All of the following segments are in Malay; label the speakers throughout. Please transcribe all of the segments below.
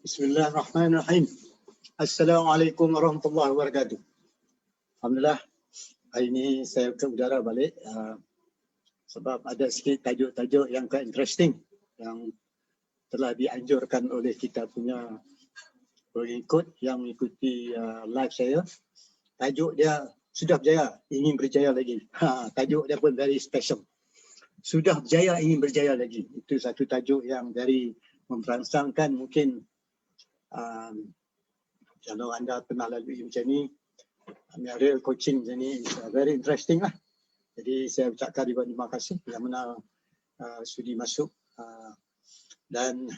Speaker 1: Bismillahirrahmanirrahim. Assalamualaikum warahmatullahi wabarakatuh. Alhamdulillah, hari ini saya ke udara balik sebab ada sikit tajuk-tajuk yang quite interesting yang telah dianjurkan oleh kita punya pengikut yang mengikuti live saya. Tajuk dia sudah berjaya, ingin berjaya lagi. Tajuk dia pun very special. Sudah berjaya, ingin berjaya lagi. Itu satu tajuk yang very memperangsangkan mungkin kalau anda pernah lalui macam ni, real coaching macam ni, very interesting lah. Jadi saya ucapkan ribuan terima kasih yang mana sudi masuk dan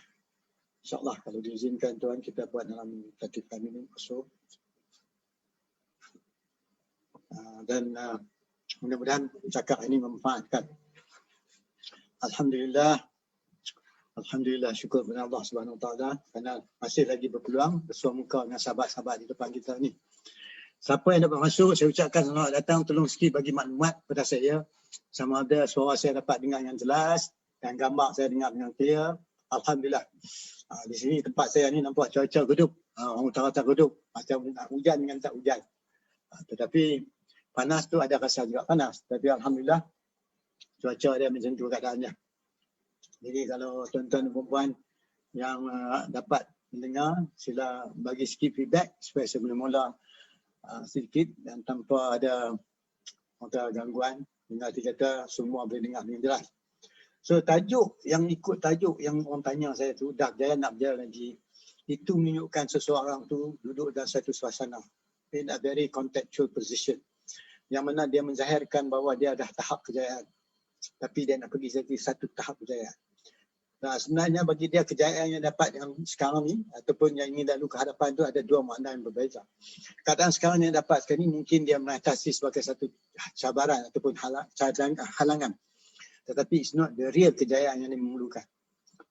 Speaker 1: insyaAllah kalau diizinkan Tuhan kita buat dalam 35 minit so. Dan mudah-mudahan cakap ini memanfaatkan. Alhamdulillah, syukur kepada Allah Subhanahu Wa Taala kerana masih lagi berpeluang bersua muka dengan sahabat-sahabat di depan kita ni. Siapa yang dapat masuk, saya ucapkan selamat datang, tolong sikit bagi maklumat kepada saya. Sama ada suara saya dapat dengar yang jelas dan gambar saya dengar dengan clear. Alhamdulillah. Di sini tempat saya ni nampak cuaca redup. Orang utara redup. Macam nak hujan dengan tak hujan. Tetapi panas tu ada rasa juga panas. Tapi Alhamdulillah cuaca dia macam tu keadaannya. Jadi kalau tuan-tuan dan puan yang dapat mendengar, sila bagi sikit feedback supaya saya boleh mula sedikit dan tanpa ada gangguan. Dengar kata semua boleh dengar dengan jelas. So tajuk yang ikut tajuk yang orang tanya saya tu, dah berjaya nak berjaya lagi, itu menunjukkan seseorang tu duduk dalam satu suasana in a very contextual position yang mana dia menzahirkan bahawa dia dah tahap kejayaan tapi dia nak pergi satu tahap kejayaan. Nah, sebenarnya bagi dia kejayaan yang dapat yang sekarang ni ataupun yang ingin lalu ke hadapan tu ada dua makna yang berbeza. Keadaan sekarang yang dapat sekarang ni mungkin dia mengatasi sebagai satu cabaran ataupun halangan. Tetapi it's not the real kejayaan yang dia memerlukan.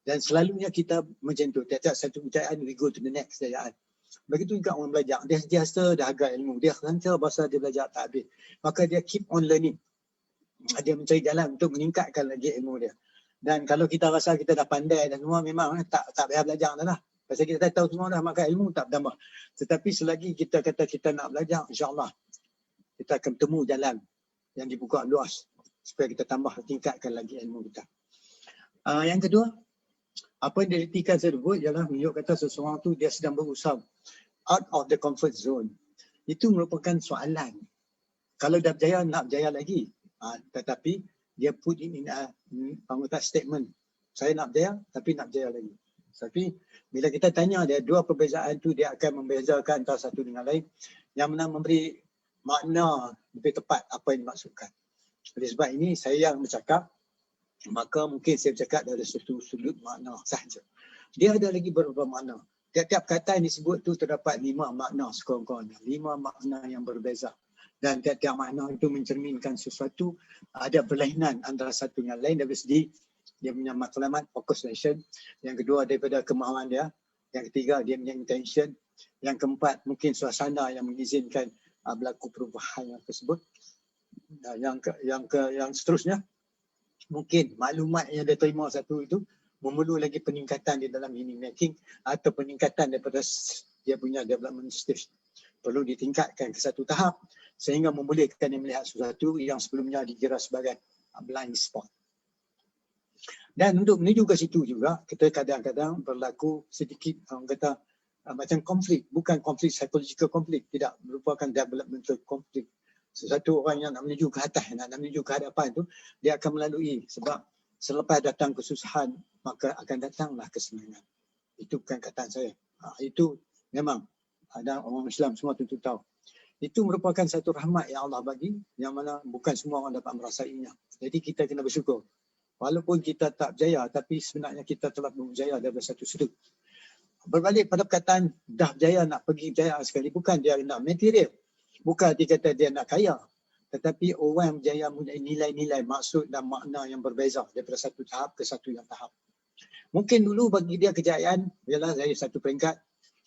Speaker 1: Dan selalunya kita macam tu, tiap-tiap satu kejayaan we go to the next kejayaan. Begitu juga orang belajar, dia sentiasa dah agak ilmu, dia sentiasa bahasa dia belajar tak habis. Maka dia keep on learning. Dia mencari jalan untuk meningkatkan lagi ilmu dia. Dan kalau kita rasa kita dah pandai dan semua, memang tak payah belajar dah lah. Pasal kita tahu semua dah, maka ilmu tak bertambah. Tetapi selagi kita kata kita nak belajar, insyaAllah kita akan temu jalan yang dibuka luas supaya kita tambah tingkatkan lagi ilmu kita. Yang kedua, apa yang diartikan saya sebut ialah menunjuk kata seseorang tu dia sedang berusaha out of the comfort zone. Itu merupakan soalan. Kalau dah berjaya, nak berjaya lagi. Tetapi dia put in a statement. Saya nak berjaya tapi nak berjaya lagi. Tapi bila kita tanya dia, dua perbezaan tu dia akan membezakan antara satu dengan lain yang mana memberi makna lebih tepat apa yang dimaksudkan. Oleh sebab ini saya yang bercakap, maka mungkin saya bercakap dari satu sudut makna sahaja. Dia ada lagi beberapa makna. Tiap-tiap kata yang disebut tu terdapat 5 makna sekurang-kurangnya. 5 makna yang berbeza. Dan tiap-tiap makna itu mencerminkan sesuatu, ada berlainan antara satu dengan lain dari segi dia punya matlamat, focusation. Yang kedua daripada kemahuan dia. Yang ketiga dia punya intention. Yang keempat mungkin suasana yang mengizinkan berlaku perubahan yang tersebut. Yang seterusnya mungkin maklumat yang dia terima satu itu memerlu lagi peningkatan di dalam meaning making atau peningkatan daripada dia punya development stage. Perlu ditingkatkan ke satu tahap sehingga membolehkan dia melihat sesuatu yang sebelumnya dikira sebagai blind spot. Dan untuk menuju ke situ juga, kita kadang-kadang berlaku sedikit orang kata macam konflik. Bukan konflik psychological konflik, tidak, merupakan developmental konflik. Sesuatu orang yang nak menuju ke atas, nak menuju ke hadapan tu, dia akan melalui sebab selepas datang kesusahan, maka akan datanglah kesenangan. Itu bukan kataan saya. Itu memang ada orang Islam semua tentu tahu. Itu merupakan satu rahmat yang Allah bagi, yang mana bukan semua orang dapat merasainya. Jadi kita kena bersyukur. Walaupun kita tak berjaya, tapi sebenarnya kita telah berjaya dari satu sudut. Berbalik pada perkataan dah berjaya nak pergi berjaya sekali, bukan dia nak material. Bukan dia kata dia nak kaya. Tetapi orang yang berjaya mempunyai nilai-nilai, maksud dan makna yang berbeza daripada satu tahap ke satu yang tahap. Mungkin dulu bagi dia kejayaan ialah dari satu peringkat.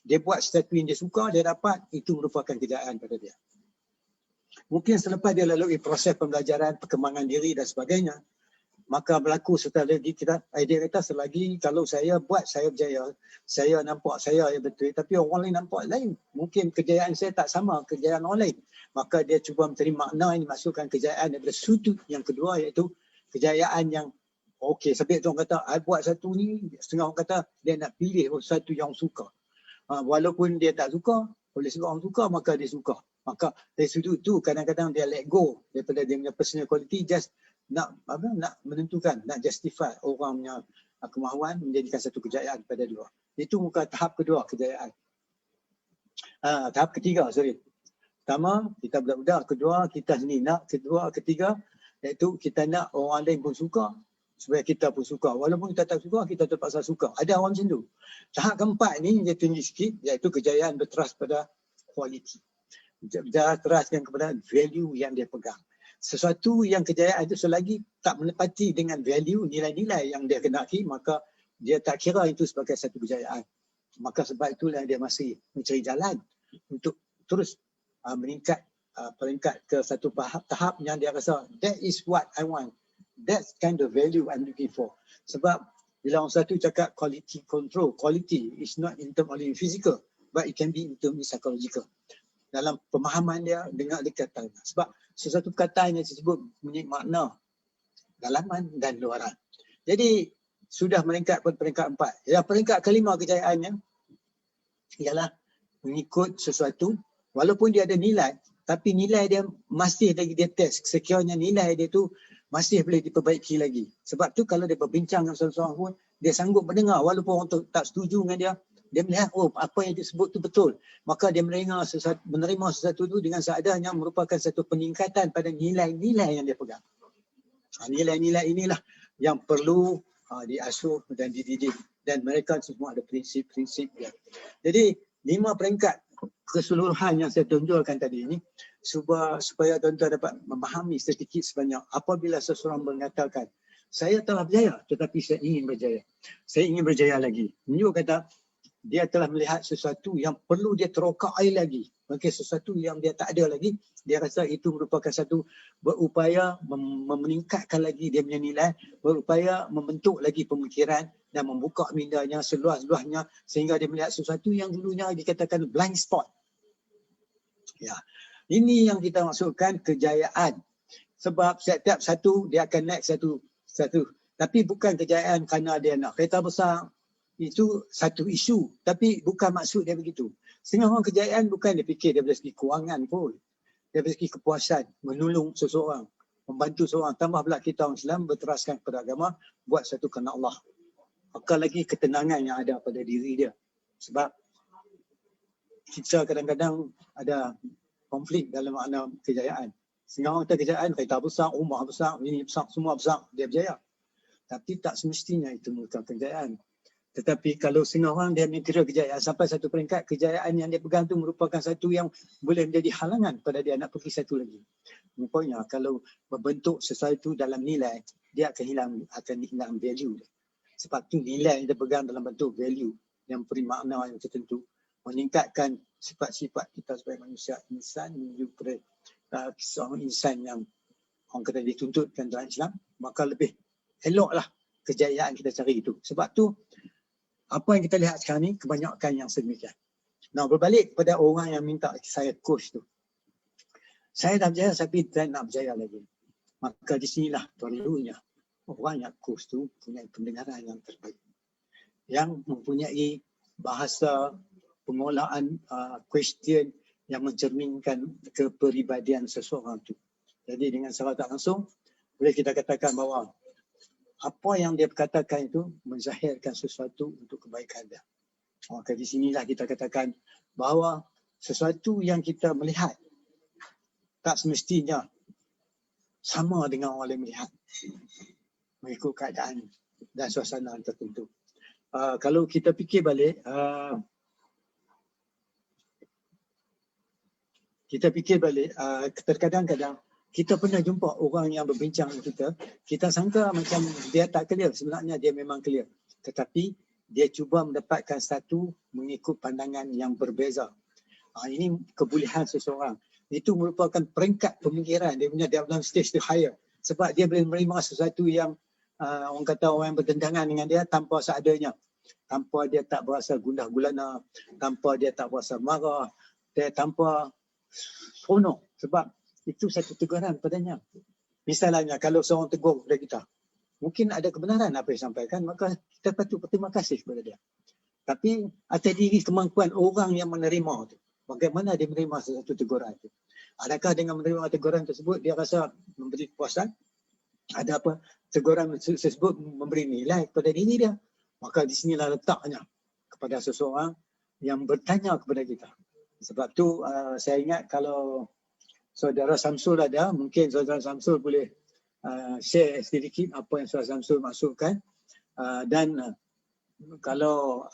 Speaker 1: Dia buat sesuatu yang dia suka, dia dapat, itu merupakan kejayaan pada dia. Mungkin selepas dia lalui proses pembelajaran, perkembangan diri dan sebagainya, maka berlaku strategi kita. Dia kata selagi kalau saya buat saya berjaya, saya nampak saya yang betul, tapi orang lain nampak lain. Mungkin kejayaan saya tak sama kejayaan orang lain. Maka dia cuba mencari makna yang dimasukkan kejayaan daripada sudut yang kedua, iaitu kejayaan yang okey. Sebab tu orang kata, I buat satu ni, setengah orang kata dia nak pilih satu yang suka. Walaupun dia tak suka, oleh sebab orang suka, maka dia suka. Maka dari sudut tu kadang-kadang dia let go daripada dia punya personal quality, just nak menentukan, nak justify orang punya kemahuan menjadikan satu kejayaan pada dua. Itu muka tahap kedua kejayaan. Tahap ketiga, pertama kita budak-budak, kedua kita sendiri nak, kedua, ketiga iaitu kita nak orang lain pun suka supaya kita pun suka. Walaupun kita tak suka, kita terpaksa suka. Ada orang macam tu. Tahap keempat ni dia tinggi sikit, iaitu kejayaan berteras pada quality. Dia teraskan kepada value yang dia pegang. Sesuatu yang kejayaan itu selagi tak menepati dengan value, nilai-nilai yang dia kenaki, maka dia tak kira itu sebagai satu kejayaan. Maka sebab itulah dia masih mencari jalan untuk terus meningkat peringkat ke satu tahap yang dia rasa that is what I want. That's kind of value I'm looking for. Sebab bila orang satu cakap quality control, quality is not in term only physical, but it can be in term psychological. Dalam pemahaman dia, dengar dia kata. Sebab sesuatu perkataan yang disebut punya makna dalaman dan luaran. Jadi sudah meningkat pada peringkat 4. Yang peringkat kelima kejayaannya ialah mengikut sesuatu walaupun dia ada nilai, tapi nilai dia masih lagi dia test. Sekiranya nilai dia tu masih boleh diperbaiki lagi. Sebab tu kalau dia berbincang dengan seseorang pun, dia sanggup mendengar walaupun orang tu tak setuju dengan dia. Dia melihat, apa yang disebut tu betul. Maka dia menerima sesuatu tu dengan seadanya merupakan satu peningkatan pada nilai-nilai yang dia pegang. Nilai-nilai inilah yang perlu diasuh dan dididik. Dan mereka semua ada prinsip-prinsip dia. Jadi 5 peringkat keseluruhan yang saya tunjukkan tadi ini supaya tuan-tuan dapat memahami sedikit sebanyak apabila seseorang mengatakan saya telah berjaya tetapi saya ingin berjaya. Saya ingin berjaya lagi. Menunjuk kata dia telah melihat sesuatu yang perlu dia terokai lagi. Mungkin sesuatu yang dia tak ada lagi, dia rasa itu merupakan satu berupaya meningkatkan lagi dia punya nilai, berupaya membentuk lagi pemikiran dan membuka mindanya seluas-luasnya sehingga dia melihat sesuatu yang dulunya dikatakan blind spot. Ya. Ini yang kita maksudkan kejayaan. Sebab setiap satu dia akan naik satu. Tapi bukan kejayaan kerana dia nak kereta besar. Itu satu isu. Tapi bukan maksud dia begitu. Setengah orang kejayaan bukan dia fikir dari segi kewangan pun. Dari segi kepuasan, menolong seseorang, membantu seseorang. Tambah pula kita orang Islam berteraskan kepada agama, buat satu kerana Allah. Apakah lagi ketenangan yang ada pada diri dia. Sebab kita kadang-kadang ada konflik dalam makna kejayaan. Setengah orang kata kejayaan, kereta besar, rumah besar, ini besar, semua besar, dia berjaya. Tapi tak semestinya itu merupakan kejayaan. Tetapi kalau setengah orang dia mikir kejayaan sampai satu peringkat, kejayaan yang dia pegang itu merupakan satu yang boleh menjadi halangan pada dia nak pergi satu lagi. Rupanya kalau membentuk sesuatu dalam nilai, dia akan hilang value dia. Sebab tu nilai yang dia pegang dalam bentuk value yang beri makna yang tertentu, meningkatkan sifat-sifat kita sebagai manusia insan menuju kepada seorang insan yang orang kata dituntutkan dalam Islam, maka lebih eloklah kejayaan kita cari itu. Sebab tu apa yang kita lihat sekarang ni kebanyakan yang sedemikian. Nah, berbalik kepada orang yang minta saya coach tu. Saya dah berjaya tapi saya nak berjaya lagi. Maka di sinilah perlunya orang yang coach tu punya pendengaran yang terbaik. Yang mempunyai bahasa pengolahan question yang mencerminkan kepribadian seseorang tu. Jadi dengan secara tak langsung boleh kita katakan bahawa apa yang dia katakan itu menzahirkan sesuatu untuk kebaikan dia. Maka di sinilah kita katakan bahawa sesuatu yang kita melihat tak semestinya sama dengan orang lain melihat mengikut keadaan dan suasana tertentu. Kalau kita fikir balik, terkadang-kadang kita pernah jumpa orang yang berbincang dengan kita sangka macam dia tak clear, sebenarnya dia memang clear. Tetapi dia cuba mendapatkan satu mengikut pandangan yang berbeza. Ini kebolehan seseorang. Itu merupakan peringkat pemikiran dia punya dalam stage tu higher. Sebab dia boleh menerima sesuatu yang orang kata orang yang bertentangan dengan dia tanpa seadanya. Tanpa dia tak berasa gundah gulana, tanpa dia tak berasa marah, dia tanpa seronok. Sebab itu satu teguran padanya. Misalnya kalau seorang tegur kepada kita, mungkin ada kebenaran apa yang disampaikan, maka kita patut berterima kasih kepada dia. Tapi atas diri kemampuan orang yang menerima itu, bagaimana dia menerima sesuatu teguran itu. Adakah dengan menerima teguran tersebut dia rasa memberi kepuasan? Ada apa teguran tersebut memberi nilai kepada diri dia? Maka di sinilah letaknya kepada seseorang yang bertanya kepada kita. Sebab tu saya ingat kalau saudara Samsul ada, mungkin saudara Samsul boleh share sedikit apa yang saudara Samsul maksudkan. Dan kalau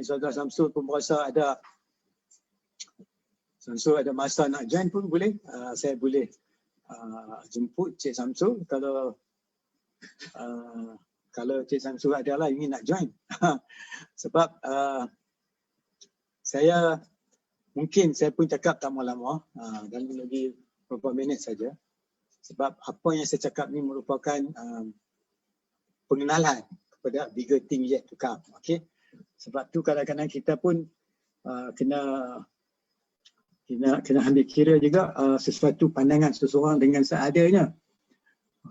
Speaker 1: saudara Samsul pun berasa ada masa nak join pun boleh, saya boleh jemput Cik Samsul kalau Cik Samsul adalah ingin nak join. Sebab saya pun cakap tak lama, dalam lagi beberapa minit saja. Sebab apa yang saya cakap ni merupakan pengenalan kepada bigger thing yet to come. Okay? Sebab tu kadang-kadang kita pun kena ambil kira juga sesuatu pandangan seseorang dengan seadanya.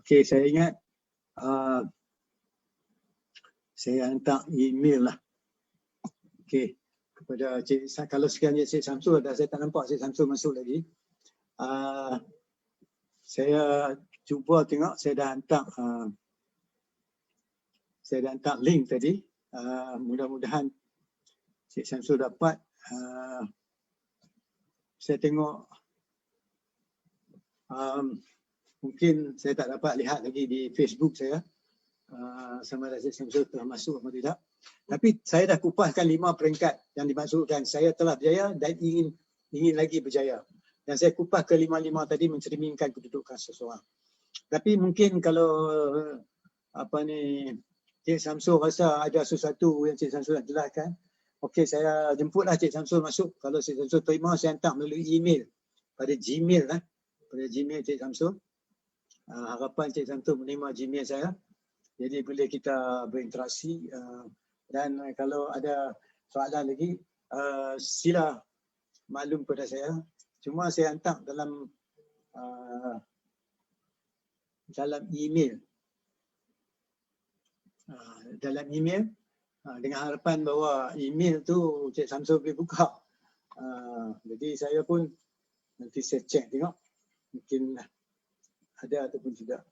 Speaker 1: Okay, saya ingat saya hantar email lah. Okay, kepada kalau sekiranya Cik Samsul ada, saya tak nampak Cik Samsul masuk lagi. Saya cuba tengok, saya dah hantar link tadi. Mudah-mudahan Cik Samsul dapat. Saya tengok mungkin saya tak dapat lihat lagi di Facebook saya. Sama ada Cik Samsul telah masuk atau tidak. Tapi saya dah kupaskan 5 peringkat yang dimaksudkan. Saya telah berjaya dan ingin lagi berjaya. Dan saya kupas ke 5 tadi mencerminkan kedudukan seseorang. Tapi mungkin kalau Cik Samsul rasa ada sesuatu yang Cik Samsul nak jelaskan, okey, saya jemputlah Cik Samsul masuk. Kalau Cik Samsul terima, saya hantar melalui email pada Gmail lah. Pada Gmail Cik Samsul. Harapan Cik Samsul menerima Gmail saya. Jadi boleh kita berinteraksi. Dan kalau ada soalan lagi, sila maklum kepada saya. Cuma saya hantar dalam email. Dalam email dengan harapan bahawa email tu Cik Samsul boleh buka. Jadi saya pun nanti saya cek tengok mungkin ada ataupun tidak.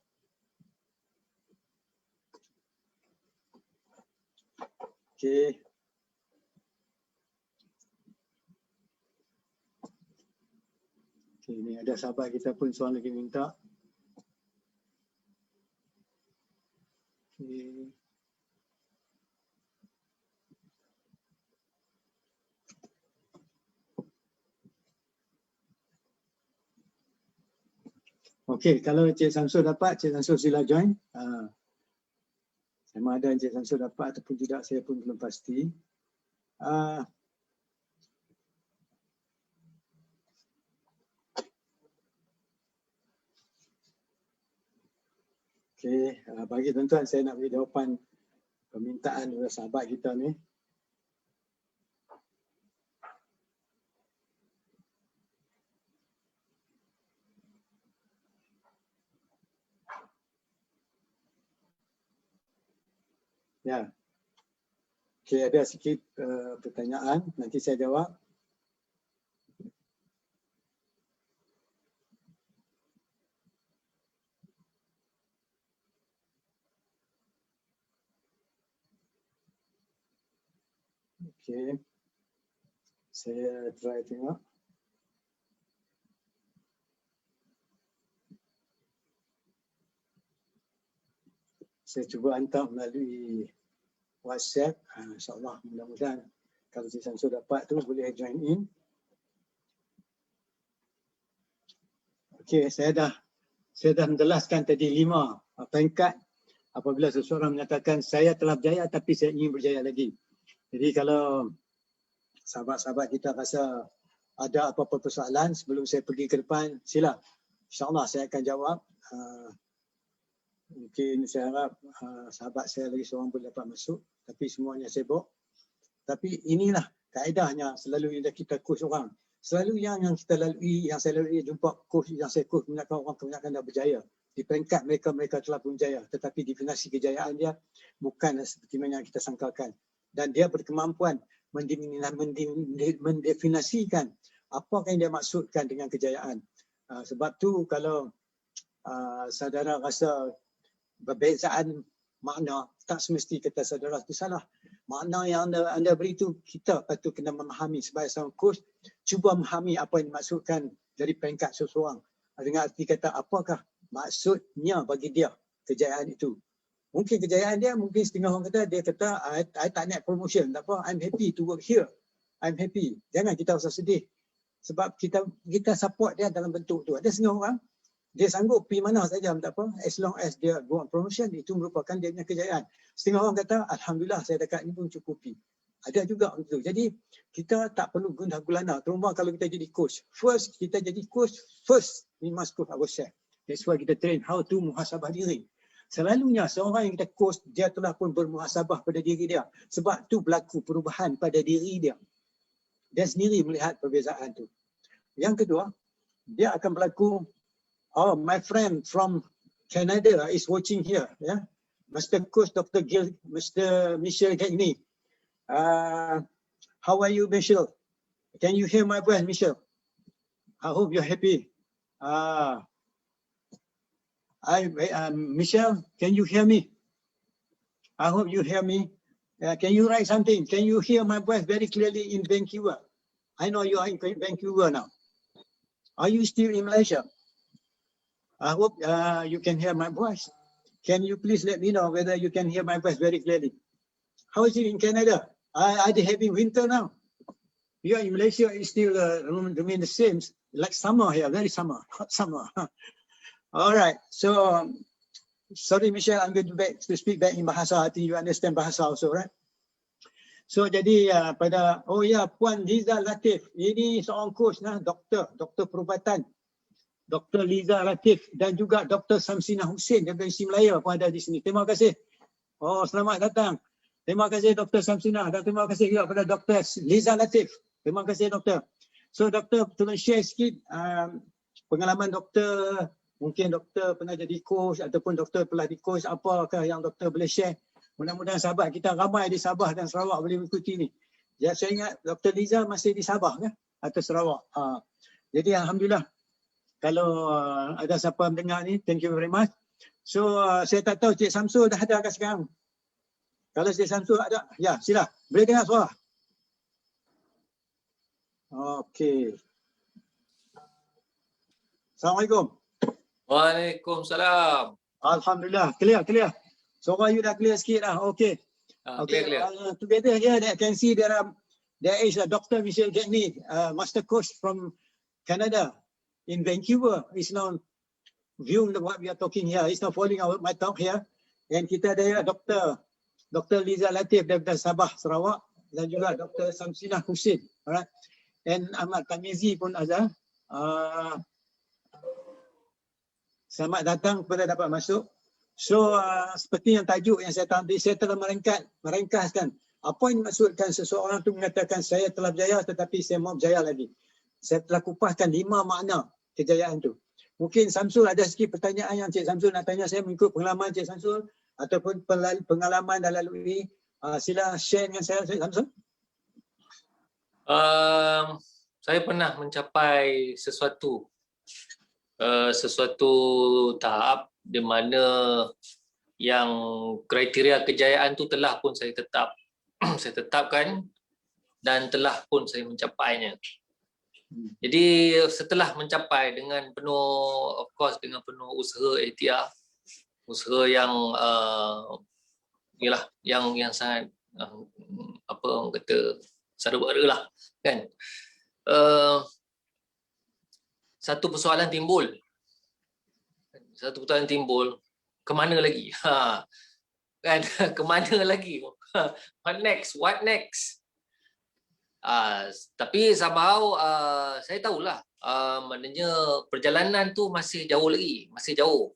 Speaker 1: Okey. Ini ada sahabat kita pun soalan lagi minta. Okay. Okey, kalau Cik Samsul dapat, Cik Samsul sila join. Sama ada Cik Samsul dapat ataupun tidak, saya pun belum pasti. Okey, bagi tuan-tuan saya nak beri jawapan permintaan oleh sahabat kita ni. Ya. Okey, ada sikit pertanyaan, nanti saya jawab. Okey. Saya try tengok. Saya cuba hantar melalui WhatsApp. InsyaAllah mudah-mudahan kalau Cik Samsul dapat tu boleh join in. Okey, saya dah menjelaskan tadi 5 peringkat apabila seseorang menyatakan saya telah berjaya tapi saya ingin berjaya lagi. Jadi kalau sahabat-sahabat kita rasa ada apa-apa persoalan sebelum saya pergi ke depan, sila. InsyaAllah saya akan jawab. Mungkin saya harap sahabat saya lagi seorang boleh dapat masuk, tapi semuanya sibuk. Tapi inilah kaedahnya selalu kita coach orang. Selalu yang kita lalui, yang saya lalui jumpa coach, yang saya coach kebanyakan dah berjaya. Di peringkat mereka telah pun berjaya. Tetapi definisi kejayaan dia bukan seperti mana yang kita sangkakan. Dan dia berkemampuan mendefinisikan apa yang dia maksudkan dengan kejayaan. Sebab tu kalau saudara rasa perbezaan makna, tak semesti kata saudara itu salah. Makna yang anda beri itu kita patut kena memahami sebagai seorang coach, cuba memahami apa yang dimaksudkan dari peringkat seseorang. Dengan arti kata apakah maksudnya bagi dia kejayaan itu. Mungkin kejayaan dia, mungkin setengah orang kata, dia kata I tak nak promotion, tak apa, I'm happy to work here. I'm happy. Jangan kita rasa sedih. Sebab kita support dia dalam bentuk tu. Ada setengah orang dia sanggup pergi mana saja, tak apa, as long as dia go on promotion, itu merupakan dia punya kejayaan. Setengah orang kata, Alhamdulillah saya dekat ni pun cukupi. Ada juga begitu. Jadi kita tak perlu gundah gulana. Terutama kalau kita jadi coach. First, kita jadi coach, first we must coach ourselves. That's why kita train how to muhasabah diri. Selalunya seorang yang kita coach, dia telah pun bermuhasabah pada diri dia. Sebab tu berlaku perubahan pada diri dia. Dia sendiri melihat perbezaan tu. Yang kedua, dia akan berlaku, oh, my friend from Canada is watching here. Yeah, Mr. Coach, Dr. Michel Gagny. How are you, Michel? Can you hear my voice, Michel? I hope you're happy. Michel, can you hear me? I hope you hear me. Can you write something? Can you hear my voice very clearly in Vancouver? I know you are in Vancouver now. Are you still in Malaysia? I hope you can hear my voice. Can you please let me know whether you can hear my voice very clearly? How is it in Canada? Are they having winter now? Here in Malaysia, it's still remain the same, like summer here, very summer, hot summer. All right, so sorry Michelle, I'm going to speak back in Bahasa. I think you understand Bahasa also, right? So jadi Puan Liza Latif, ini seorang coach doktor perubatan. Dr. Liza Latif dan juga Dr. Samsina Hussein daripada Isi Melaya pun ada di sini. Terima kasih. Oh, selamat datang. Terima kasih Dr. Samsina dan terima kasih juga kepada Dr. Liza Latif. Terima kasih Doktor. So Doktor, tolong share sikit pengalaman Doktor. Mungkin Doktor pernah jadi coach ataupun Doktor pernah di coach, apakah yang Doktor boleh share. Mudah-mudahan sahabat kita ramai di Sabah dan Sarawak boleh mengikuti ni. Ya, saya ingat Dr. Liza masih di Sabah kan? Atau Sarawak. Jadi Alhamdulillah. Kalau ada siapa mendengar ni, thank you very much. So, saya tak tahu Cik Samsul dah ada ke sekarang? Kalau Cik Samsul ada, ya sila. Boleh dengar suara? Okey. Assalamualaikum.
Speaker 2: Waalaikumsalam.
Speaker 1: Alhamdulillah, clear. Suara you dah clear sikit dah. Okey.
Speaker 2: Clear.
Speaker 1: Together here, I can see there is a Dr. Michel Gagny, master coach from Canada. In Vancouver, is now viewing what we are talking here. He's now following my talk here. And kita ada Dr. Liza Latif daripada Sabah, Sarawak, dan juga Dr. Samsina Hussein. Alright. And Ahmad Tamizi pun ada. Selamat datang kepada dapat masuk. So, seperti yang tajuk yang saya telah meringkaskan apa yang dimaksudkan seseorang itu mengatakan saya telah berjaya tetapi saya mau berjaya lagi. Saya telah kupaskan 5 makna kejayaan tu. Mungkin Samsul ada sikit pertanyaan yang Cik Samsul nak tanya saya mengikut pengalaman Cik Samsul ataupun pengalaman dah lalui. Sila share dengan saya, Cik Samsul.
Speaker 2: Saya pernah mencapai sesuatu tahap di mana yang kriteria kejayaan tu telah pun saya tetapkan dan telah pun saya mencapainya. Jadi setelah mencapai dengan penuh usaha ikhtiar, usaha yang yang sangat apa orang kata sara-bara lah kan. Satu persoalan timbul, ke mana lagi? Kan, ke mana lagi? What next? Tapi somehow saya tahulah maknanya perjalanan tu masih jauh lagi, masih jauh.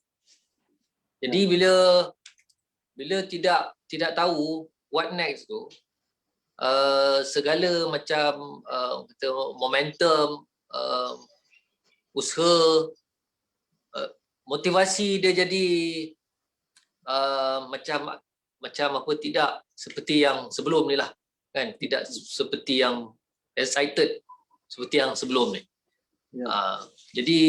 Speaker 2: Jadi bila tidak tahu what next tu, segala macam kata momentum, usaha, motivasi dia jadi macam apa, tidak seperti yang sebelum ni lah kan, tidak seperti yang excited seperti yang sebelum ni. Jadi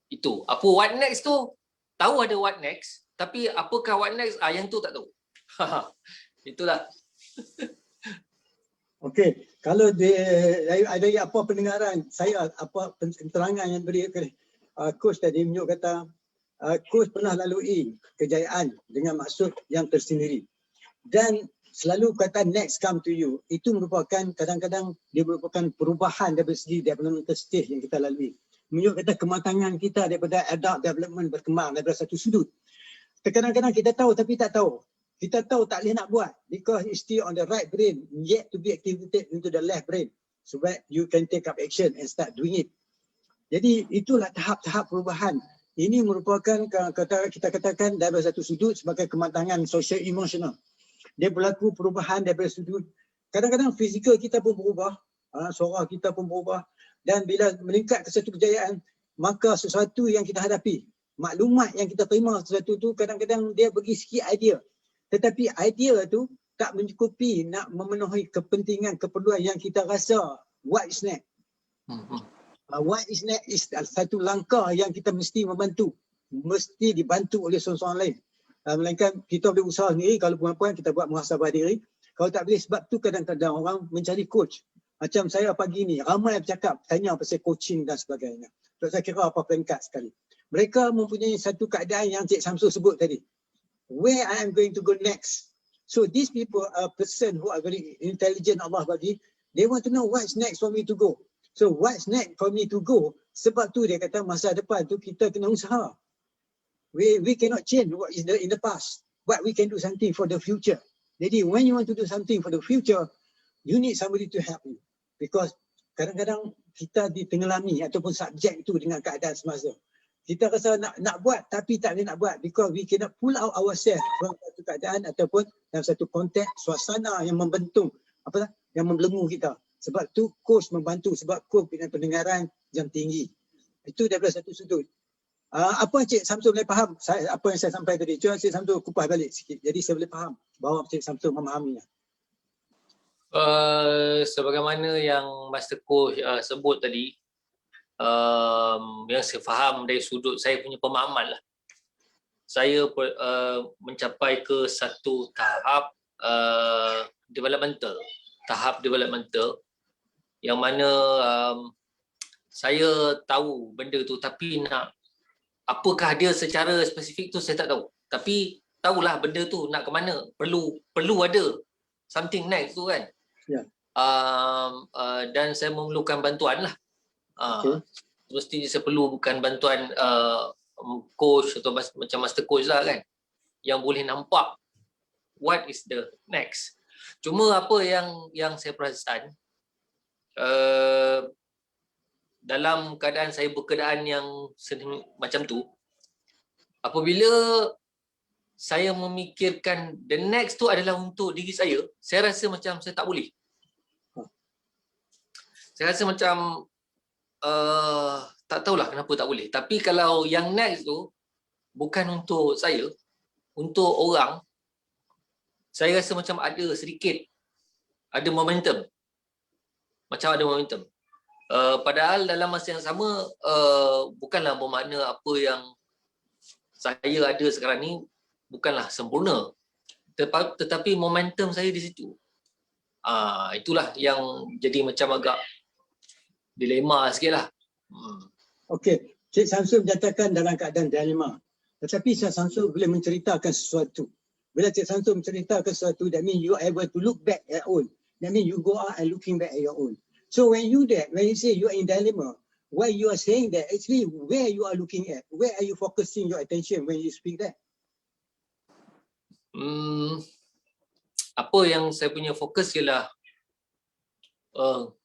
Speaker 2: itu apa what next tu, tahu ada what next, tapi apakah what next, yang tu tak tahu. Itulah.
Speaker 1: Okey, kalau ada apa pendengaran saya, apa penerangan yang beri coach tadi menunjuk kata coach pernah lalui kejayaan dengan maksud yang tersendiri, dan selalu kata next come to you, itu merupakan kadang-kadang dia merupakan perubahan dari segi developmental stage yang kita lalui. Menunjuk kata kematangan kita daripada adult development berkembang daripada satu sudut. Kadang-kadang kita tahu tapi tak tahu. Kita tahu tak boleh nak buat because it's still on the right brain, yet to be activated into the left brain so that you can take up action and start doing it. Jadi itulah tahap-tahap perubahan. Ini merupakan kita katakan daripada satu sudut sebagai kematangan social emotional. Dia berlaku perubahan daripada sudut. Kadang-kadang fizikal kita pun berubah, suara kita pun berubah, dan bila meningkat ke satu kejayaan, maka sesuatu yang kita hadapi, maklumat yang kita terima sesuatu tu kadang-kadang dia bagi sikit idea. Tetapi idea tu tak mencukupi nak memenuhi kepentingan, keperluan yang kita rasa what is next. What is next is satu langkah yang kita mesti membantu. Mesti dibantu oleh seorang lain. Melainkan kita boleh usaha sendiri, kalau perempuan kita buat muhasabah diri. Kalau tak boleh, sebab tu kadang-kadang orang mencari coach. Macam saya pagi ni, ramai bercakap, tanya pasal coaching dan sebagainya. So, saya kira apa peringkat sekali. Mereka mempunyai satu keadaan yang Cik Samsul sebut tadi. Where I am going to go next. So these people are person who are very intelligent, Allah bagi, they want to know what's next for me to go. So what's next for me to go, sebab tu dia kata masa depan tu kita kena usaha. We cannot change what is in the past, but we can do something for the future. Jadi when you want to do something for the future, you need somebody to help you. Because kadang-kadang kita ditenggelami ataupun subjek itu dengan keadaan semasa. Kita rasa nak buat tapi tak boleh nak buat because we cannot pull out ourselves from satu keadaan ataupun dalam satu konteks suasana yang membentung yang membelenggu kita. Sebab tu coach membantu, sebab coach punya pendengaran yang tinggi. Itu daripada satu sudut. Apa Cik Samsul boleh faham apa yang saya sampaikan tadi? Cuba Cik Samsul kupas balik sikit. Jadi saya boleh faham bahawa Cik Samsul memahaminya.
Speaker 2: Sebagaimana yang Master Coach sebut tadi, yang saya faham dari sudut saya punya pemahaman lah. Saya mencapai ke satu tahap developmental yang mana saya tahu benda tu, tapi nak apakah dia secara spesifik tu saya tak tahu. Tapi tahulah benda tu nak ke mana, perlu ada something next tu kan.
Speaker 1: Ya.
Speaker 2: Dan saya memerlukan bantuan lah. Mestinya saya perlu bukan bantuan coach atau macam master coach lah kan, yang boleh nampak what is the next. Cuma apa yang saya perasan dalam keadaan saya berkeadaan yang macam tu, apabila saya memikirkan the next tu adalah untuk diri saya rasa macam saya tak boleh. Saya rasa macam tak tahulah kenapa tak boleh. Tapi kalau yang next tu bukan untuk saya, untuk orang, saya rasa macam ada momentum. Padahal dalam masa yang sama bukanlah bermakna apa yang saya ada sekarang ni bukanlah sempurna. Tetapi momentum saya di situ. Itulah yang jadi macam agak dilema sikit lah.
Speaker 1: Okey, Cik Samsul menyatakan dalam keadaan dilema. Tetapi Cik Samsul boleh menceritakan sesuatu. Bila Cik Samsul menceritakan sesuatu, that means you are able to look back at your own. That means you go out and looking back at your own. So when you say you are in dilemma, why you are saying that, actually where you are looking at, where are you focusing your attention when you speak that?
Speaker 2: Apa yang saya punya fokus ialah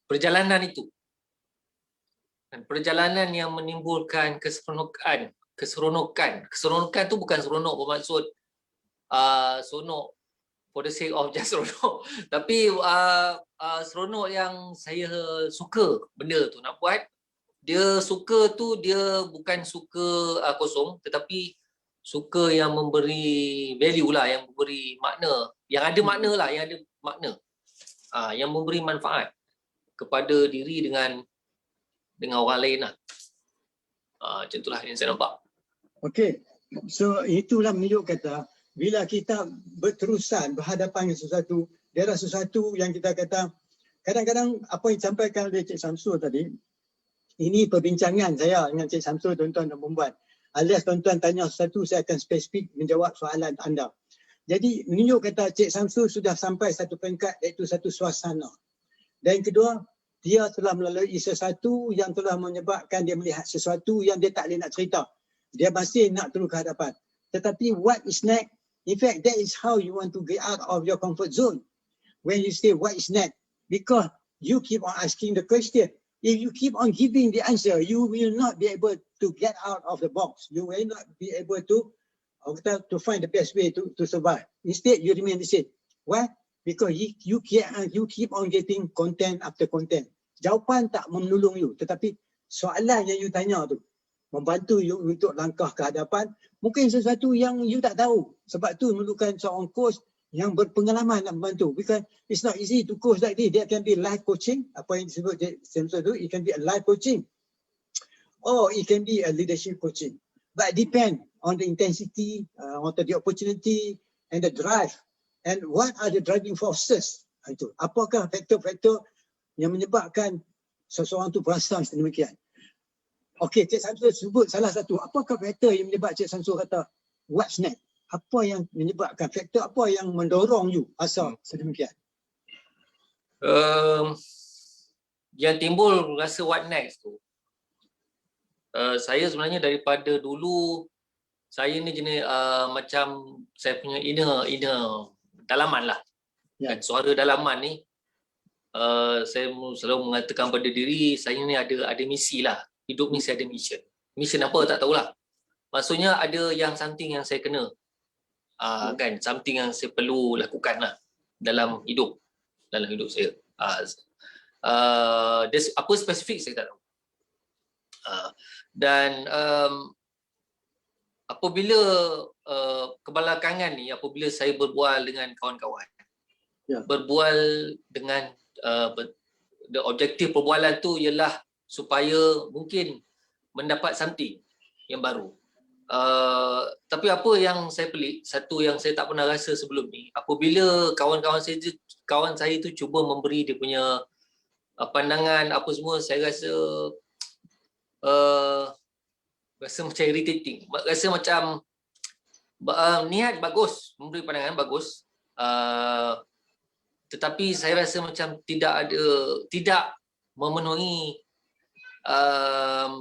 Speaker 2: perjalanan itu. Dan perjalanan yang menimbulkan keseronokan keseronokan. Keseronokan tu bukan seronok bermaksud seronok for the sake of just seronok. Tapi seronok yang saya suka benda tu nak buat. Dia suka tu dia bukan suka kosong, tetapi suka yang memberi value lah, yang memberi makna, yang ada makna lah, yang ada makna, yang memberi manfaat kepada diri dengan orang lain lah. Macam itulah yang saya nampak.
Speaker 1: Okey, so itulah menunjuk kata bila kita berterusan berhadapan dengan sesuatu, dia ada sesuatu yang kita kata kadang-kadang apa yang disampaikan oleh Cik Samsul tadi, ini perbincangan saya dengan Cik Samsul, tuan-tuan dan perempuan. Alias tuan-tuan tanya sesuatu, saya akan spesifik menjawab soalan anda. Jadi menunjuk kata Cik Samsul sudah sampai satu peringkat, iaitu satu suasana. Dan yang kedua, dia telah melalui sesuatu yang telah menyebabkan dia melihat sesuatu yang dia tak boleh nak cerita. Dia masih nak terus ke hadapan. Tetapi what is next? In fact, that is how you want to get out of your comfort zone. When you say what is next? Because you keep on asking the question. If you keep on giving the answer, you will not be able to get out of the box. You will not be able to find the best way to survive. Instead, you remain the same. Why? Because you keep on getting content after content. Jawapan tak menolong you, tetapi soalan yang you tanya tu membantu you untuk langkah ke hadapan. Mungkin sesuatu yang you tak tahu. Sebab tu memerlukan seorang coach yang berpengalaman nak membantu. Because it's not easy to coach like this. There can be life coaching, apa yang disebut tu, it can be a life coaching. Or it can be a leadership coaching. But depend on the intensity, on the opportunity and the drive. And what are the driving forces? Itu. Apakah faktor-faktor yang menyebabkan seseorang tu berasa sedemikian? Okey, Cik Samsul sebut salah satu. Apakah faktor yang menyebabkan Cik Samsul kata what's next? Apa yang menyebabkan, faktor apa yang mendorong you asa sedemikian?
Speaker 2: Yang timbul rasa what next tu, saya sebenarnya daripada dulu, saya ni jenis macam saya punya inner dalaman lah. Kan, suara dalaman ni, saya selalu mengatakan pada diri saya ni ada misi lah. Hidup ni saya ada mission. Mission apa tak tahulah. Maksudnya ada yang something yang saya kena, kan, something yang saya perlu lakukan lah dalam hidup saya. Apa spesifik saya tak tahu. Dan apabila kebelakangan ni, apabila saya berbual dengan kawan-kawan, berbual dengan objektif perbualan tu ialah supaya mungkin mendapat something yang baru. Tapi apa yang saya pelik, satu yang saya tak pernah rasa sebelum ni, apabila kawan saya tu cuba memberi dia punya pandangan apa semua, saya rasa macam irritating, rasa macam niat bagus, memberi pandangan bagus, tetapi saya rasa macam tidak memenuhi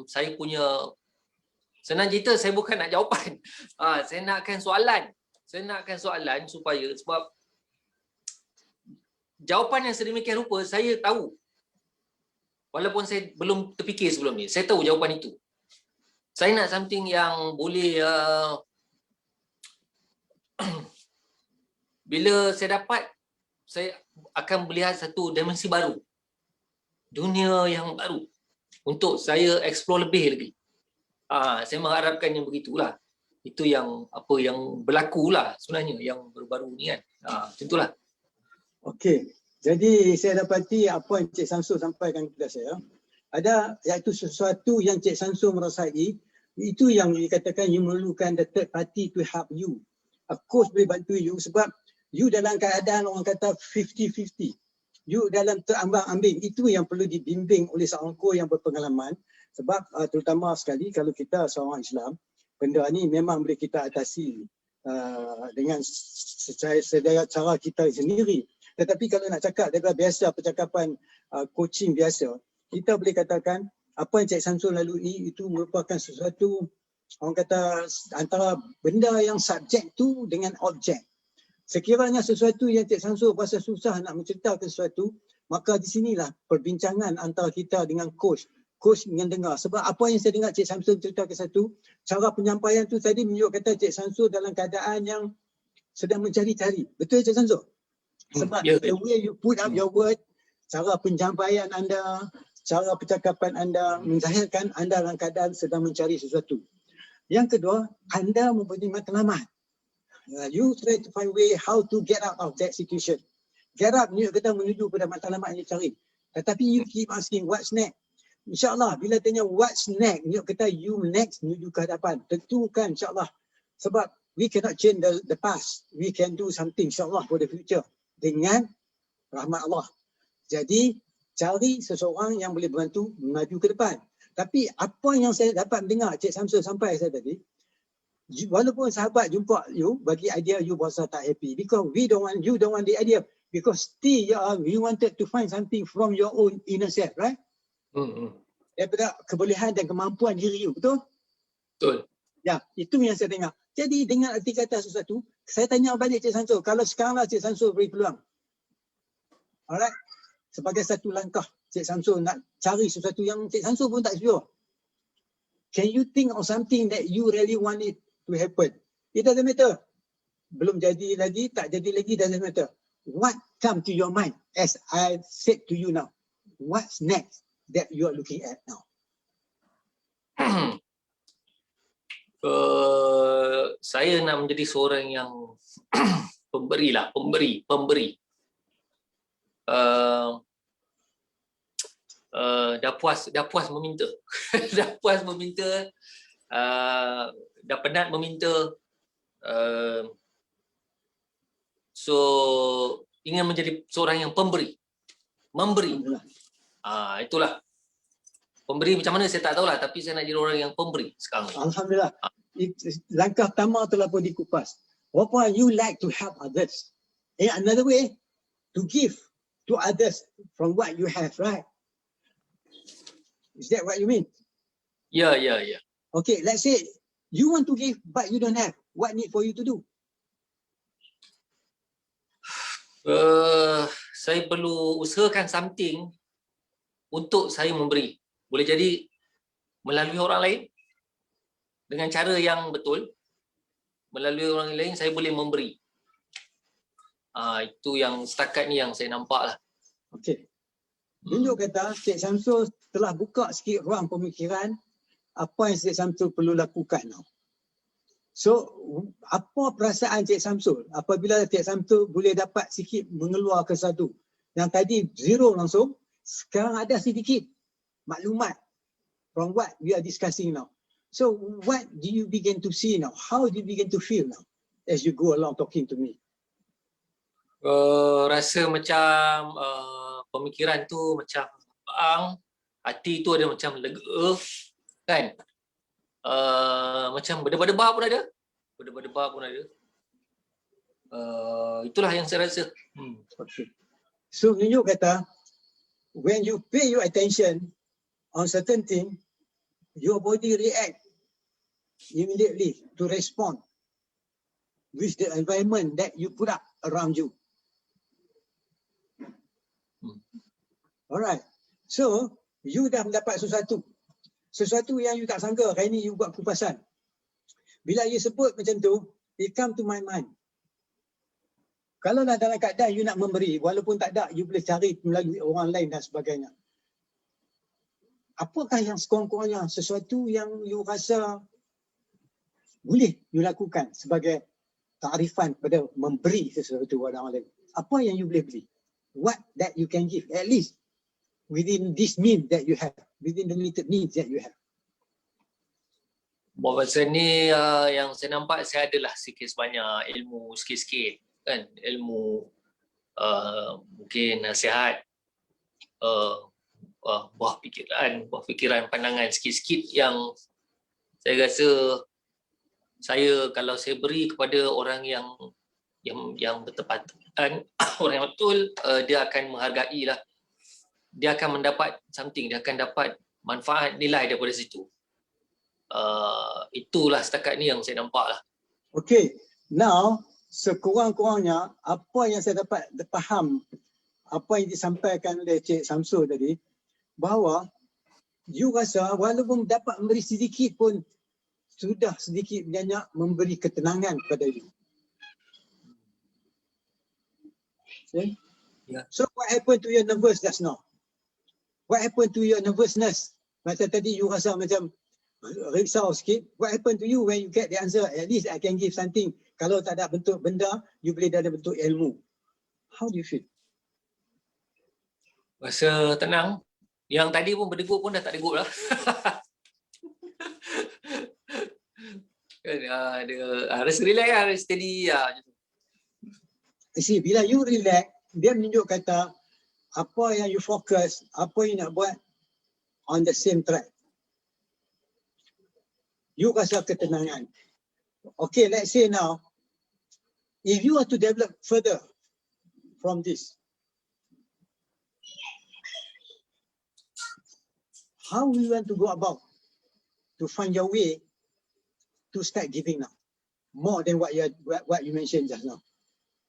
Speaker 2: saya punya. Senang cerita, saya bukan nak jawapan. Saya nakkan soalan. Sebab jawapan yang sedemikian rupa saya tahu. Walaupun saya belum terfikir sebelum ni, saya tahu jawapan itu. Saya nak something yang boleh bila saya dapat, saya akan melihat satu dimensi baru. Dunia yang baru untuk saya explore lebih lagi. Saya mengharapkan yang begitulah. Itu yang apa yang berlaku lah sebenarnya, yang baru-baru ni kan. Macam itulah.
Speaker 1: Okey. Jadi saya dapati apa yang Cik Samsul sampaikan kepada saya. Ada iaitu sesuatu yang Cik Samsul merasai, itu yang dikatakan you memerlukan the third party to help you. Of course boleh bantu you sebab you dalam keadaan orang kata 50-50. You dalam terambang-ambing, itu yang perlu dibimbing oleh seorang coach yang berpengalaman. Sebab terutama sekali kalau kita seorang Islam, benda ni memang boleh kita atasi dengan sedaya cara kita sendiri. Tetapi kalau nak cakap daripada biasa percakapan coaching biasa, kita boleh katakan apa yang Cik Samsul lalui itu merupakan sesuatu, orang kata antara benda yang subjek tu dengan objek. Sekiranya sesuatu yang Cik Samsul rasa susah nak menceritakan sesuatu, maka di sinilah perbincangan antara kita dengan coach coach dengan dengar. Sebab apa yang saya dengar Cik Samsul ceritakan satu, cara penyampaian tu tadi menunjuk kata Cik Samsul dalam keadaan yang sedang mencari-cari. Betul Cik Samsul? Sebab
Speaker 2: Ya,
Speaker 1: the way you put up your word, cara penyampaian anda, cara percakapan anda menzahirkan anda dalam keadaan sedang mencari sesuatu. Yang kedua, anda mempunyai matlamat. You try to find way how to get out of that situation. Get out ni kita menuju pada matlamat yang dicari. Tetapi you keep asking what's next. InsyaAllah bila tanya what's next, kata you next menuju ke hadapan. Tentukan insyaAllah. Sebab we cannot change the past. We can do something insyaAllah for the future. Dengan rahmat Allah. Jadi cari seseorang yang boleh bantu maju ke depan. Tapi apa yang saya dapat mendengar Cik Samsul sampai saya tadi, walaupun sahabat jumpa you, bagi idea you berasa tak happy. Because you don't want the idea. Because still you wanted to find something from your own inner self, right? Daripada kebolehan dan kemampuan diri you, betul?
Speaker 2: betul.
Speaker 1: Ya, itu yang saya dengar. Jadi dengan arti kata sesuatu, saya tanya balik Cik Samsul, kalau sekaranglah Cik Samsul beri peluang. Alright? Sebagai satu langkah Cik Samsul nak cari sesuatu yang Cik Samsul pun tak sure. Can you think of something that you really want it to happen? It doesn't matter. Belum jadi lagi, tak jadi lagi, doesn't matter. What come to your mind as I said to you now? What's next that you are looking at now?
Speaker 2: Saya nak menjadi seorang yang pemberi. Dah puas meminta. Dah puas meminta, dah penat meminta. So ingin menjadi seorang yang memberi. Itulah. Pemberi macam mana saya tak tahulah, tapi saya nak jadi orang yang pemberi sekarang.
Speaker 1: Alhamdulillah. Langkah pertama telah pun dikupas. What you like to help others? Another way to give to others from what you have, right? Is that what you mean?
Speaker 2: Ya.
Speaker 1: Okay, let's say you want to give but you don't have. What need for you to do?
Speaker 2: Saya perlu usahakan something untuk saya memberi. Boleh jadi melalui orang lain dengan cara yang betul. Melalui orang lain saya boleh memberi. Itu yang setakat ni yang saya nampak lah.
Speaker 1: Okey. Tunjuk kata Cik Samsul telah buka sikit ruang pemikiran apa yang Cik Samsul perlu lakukan now. So, apa perasaan Cik Samsul apabila Cik Samsul boleh dapat sikit mengeluar ke satu? Yang tadi zero langsung, sekarang ada sedikit maklumat from what we are discussing now. So, what do you begin to see now? How do you begin to feel now as you go along talking to me?
Speaker 2: Rasa macam pemikiran tu macam bang, hati tu ada macam lega kan. Macam berdebar-debar pun ada. Itulah yang saya rasa.
Speaker 1: Okay. So menunjuk kata when you pay your attention on certain thing, your body react immediately to respond with the environment that you put up around you. Alright. So you dah mendapat sesuatu yang you tak sangka. Hari ni you buat kupasan. Bila you sebut macam tu, it come to my mind. Kalau dah dalam keadaan you nak memberi, walaupun tak ada, you boleh cari melalui orang lain dan sebagainya. Apakah yang sekurang-kurangnya sesuatu yang you rasa boleh you lakukan sebagai takrifan pada memberi sesuatu kepada orang lain? Apa yang you boleh beri? What that you can give, at least within this means that you have, within the limited needs that you have.
Speaker 2: Buat pasal ni yang saya nampak, saya adalah sikit sebanyak ilmu sikit-sikit kan, ilmu mungkin nasihat, buah fikiran, pandangan sikit-sikit yang saya rasa saya kalau saya beri kepada orang yang bertepatan, orang yang betul, dia akan menghargai lah. Dia akan mendapat something, dia akan dapat manfaat, nilai daripada situ. Itulah setakat ni yang saya nampak lah.
Speaker 1: Okay, now sekurang-kurangnya apa yang saya dapat faham, apa yang disampaikan oleh Cik Samsul tadi, bahawa you rasa walaupun dapat memberi sedikit pun sudah sedikit banyak memberi ketenangan kepada you. Okay?
Speaker 2: Ya.
Speaker 1: So what happened to your nervous just now? What happened to your nervousness? Macam tadi you rasa macam risau sikit. What happened to you when you get the answer? At least I can give something. Kalau tak ada bentuk benda, you boleh ada bentuk ilmu. How do you feel?
Speaker 2: Rasa tenang. Yang tadi pun berdegup pun dah tak degup lah. Rasa relax lah, rasa steady lah.
Speaker 1: You see, bila you relax, dia menunjuk kata apa yang you fokus, apa you nak buat on the same track. You rasa ketenangan. Okay, let's say now, if you are to develop further from this, how we want to go about to find your way to start giving now, more than what you mentioned just now.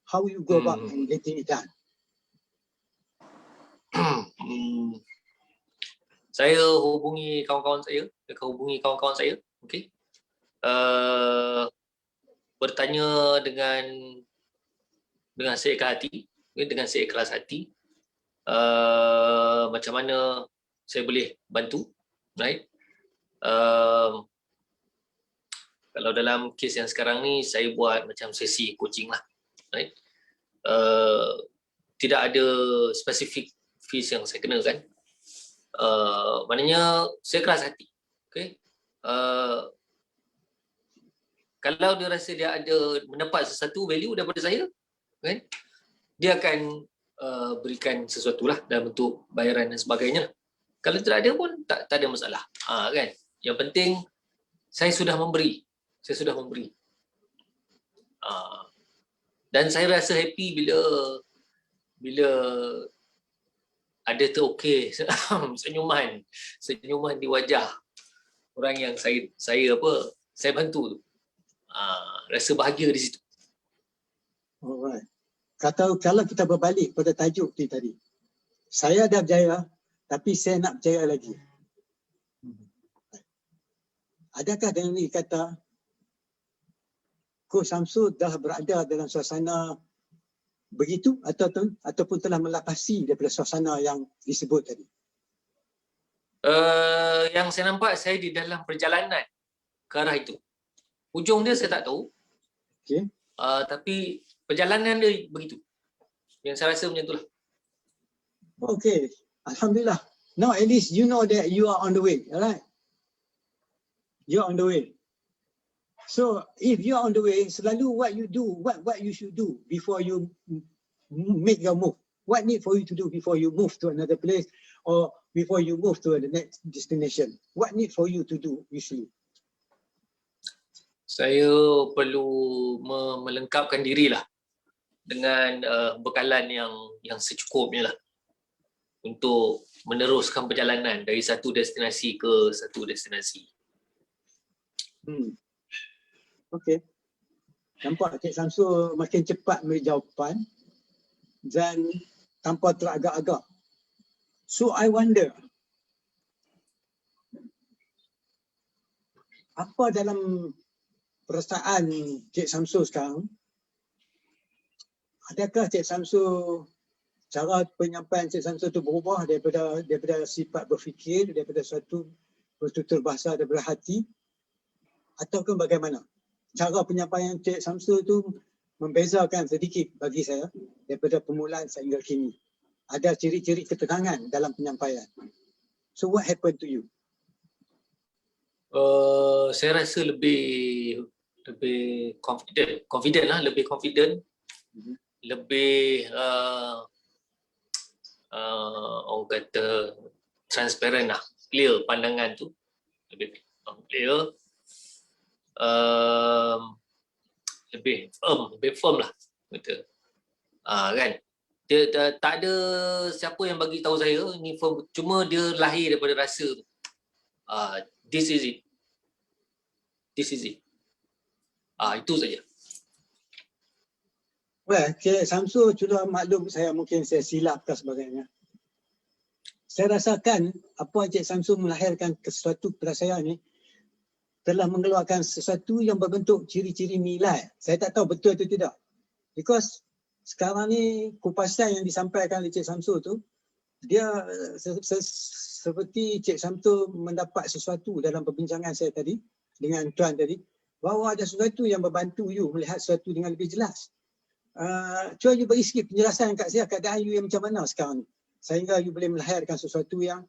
Speaker 1: How you go about and getting it done?
Speaker 2: Saya hubungi kawan-kawan saya, okey. Bertanya dengan seikhlas hati, dengan seikhlas hati, macam mana saya boleh bantu, right? Kalau dalam kes yang sekarang ni, saya buat macam sesi coaching lah, right? Tidak ada spesifik fees yang saya kenakan. Maknanya saya keras hati, okay? Kalau dia rasa dia ada mendapat sesuatu value daripada saya, kan? Dia akan berikan sesuatu lah dalam bentuk bayaran dan sebagainya. Kalau tidak ada pun tak ada masalah, kan? Yang penting saya sudah memberi, dan saya rasa happy bila ada terokey senyuman di wajah orang yang saya bantu tu. Rasa bahagia di situ.
Speaker 1: Alright. Kalau kita berbalik pada tajuk tadi, saya dah berjaya tapi saya nak berjaya lagi. Adakah dengan ini kata Coach Samsul dah berada dalam suasana begitu ataupun telah melapasi daripada suasana yang disebut tadi?
Speaker 2: Yang saya nampak, saya di dalam perjalanan ke arah itu. Ujung dia saya tak tahu.
Speaker 1: Okay.
Speaker 2: Tapi perjalanan dia begitu. Yang saya rasa macam itulah.
Speaker 1: Okay. Alhamdulillah. Now at least you know that you are on the way. Alright? You are on the way. So if you are on the way, selalu what you do, what you should do before you make your move. What need for you to do before you move to another place or before you move to the next destination? What need for you to do usually?
Speaker 2: Saya perlu melengkapkan dirilah dengan bekalan yang secukupnya lah untuk meneruskan perjalanan dari satu destinasi ke satu destinasi.
Speaker 1: Okey. Nampak Cik Samsul makin cepat memberi jawapan dan tanpa teragak-agak. So I wonder, apa dalam perasaan Cik Samsul sekarang? Adakah Cik Samsul, cara penyampaian Cik Samsul itu berubah daripada sifat berfikir, daripada suatu bertutur bahasa daripada hati? Ataukah bagaimana? Cara penyampaian Cik Samsul itu membezakan sedikit bagi saya daripada permulaan sehingga kini. Ada ciri-ciri ketenangan dalam penyampaian. So what happened to you?
Speaker 2: Saya rasa lebih confident lah, lebih confident, lebih orang kata transparent lah, clear pandangan tu, lebih clear, lebih firm lah, kata. Kan? Dia tak ada siapa yang bagi tahu saya ni firm, cuma dia lahir daripada rasa this is it. Itu saja. Well,
Speaker 1: Cik Samsul sudah maklum saya mungkin saya silap dan sebagainya. saya rasakan apa Encik Samsul melahirkan sesuatu pada saya ni telah mengeluarkan sesuatu yang berbentuk ciri-ciri nilai. Saya tak tahu betul atau tidak. Because sekarang ni kupasan yang disampaikan oleh Encik Samsul tu, dia seperti Encik Samsul mendapat sesuatu dalam perbincangan saya tadi dengan Tuan tadi, bahawa ada sesuatu yang membantu you melihat sesuatu dengan lebih jelas. Cuba you beri sikit penjelasan kat saya keadaan you yang macam mana sekarang ni, sehingga you boleh melahirkan sesuatu yang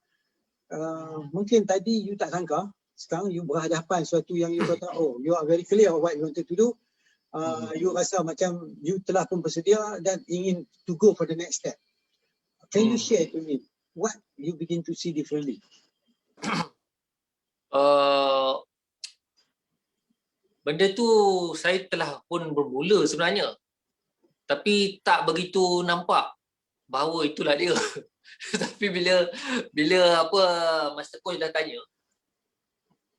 Speaker 1: mungkin tadi you tak sangka. Sekarang you berhadapan sesuatu yang you kata, oh, you are very clear what you wanted to do. You rasa macam you telah pun bersedia dan ingin to go for the next step. Can you share to me what you begin to see differently?
Speaker 2: Benda tu saya telah pun bermula sebenarnya. Tapi tak begitu nampak bahawa itulah dia. Tapi bila apa Master Coach dah tanya,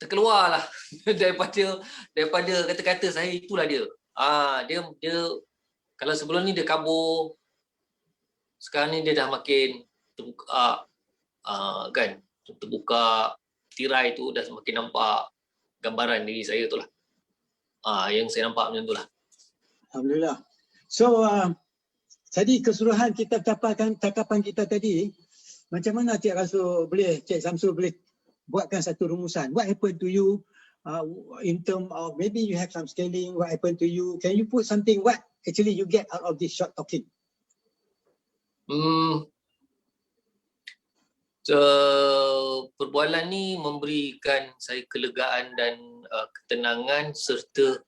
Speaker 2: terkeluarlah daripada kata-kata saya, itulah dia. Dia kalau sebelum ni dia kabur, sekarang ni dia dah makin terbuka, kan, terbuka, tirai tu dah semakin nampak gambaran diri saya tu lah. Yang saya nampak macam tu lah.
Speaker 1: Alhamdulillah. So tadi keseluruhan kita cakapan kita tadi, macam mana Cik Samsul boleh buatkan satu rumusan? What happened to you in term of maybe you have some scaling, what happened to you? Can you put something what actually you get out of this short talking?
Speaker 2: Perbualan ni memberikan saya kelegaan dan ketenangan serta